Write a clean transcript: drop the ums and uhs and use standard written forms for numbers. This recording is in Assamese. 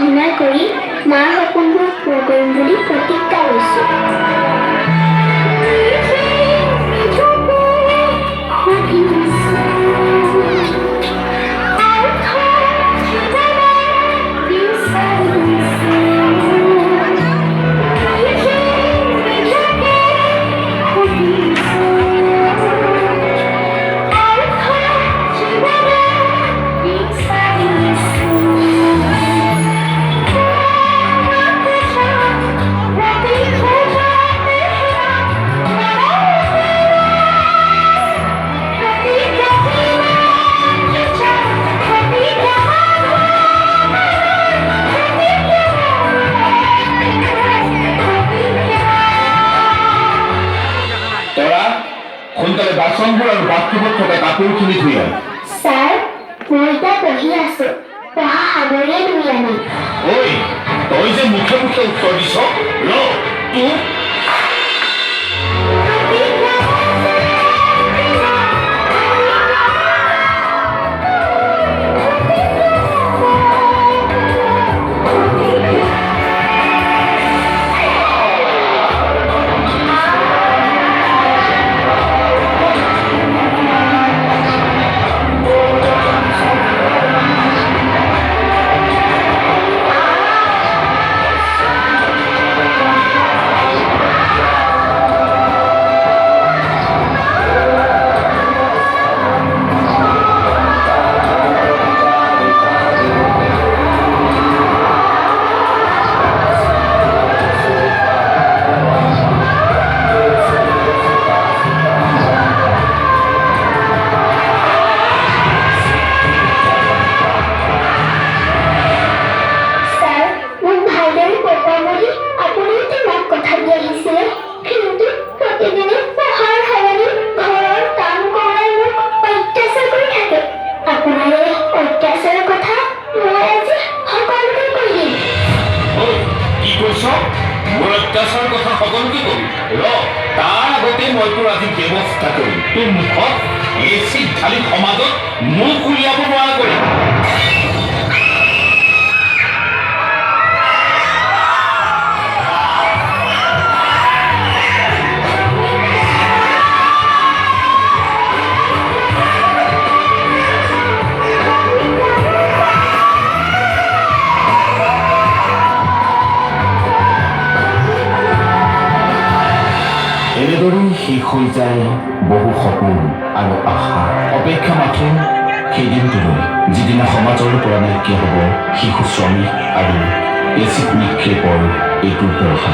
অভিনয় কৰি মাৰ সপোনবোৰ পূৰ কৰিম বুলি প্ৰতিজ্ঞা লৈছোঁ। সোনকালে বাচনবোৰ আৰু বাথৰুমত থকা কাপোৰখিনি ধুই আন। ছাৰ, মই এতিয়া পঢ়ি আছো। পঢ়া সাগৰে ধুই আনিম। ঐ, তই যে মুখে মুখে উত্তৰ দিছ, ৰ তোক অত্যাচাৰৰ কথা সকলোকে কবি। ৰ তাৰ আগতে মই তোৰ আজি ব্যৱস্থা কৰিম। তোৰ মুখত এচিড ঢালি সমাজত মুখ উলিয়াব নোৱাৰা কৰিম। এনেদৰেই শেষ হৈ যায় বহু সপোন আৰু আশা। অপেক্ষা মাথো সেইদিনটোলৈ, যিদিনা সমাজৰ পৰা নাইকিয়া হ'ব শিশু শ্ৰমিক আৰু এচিড নিক্ষেপৰ এইটো দশা।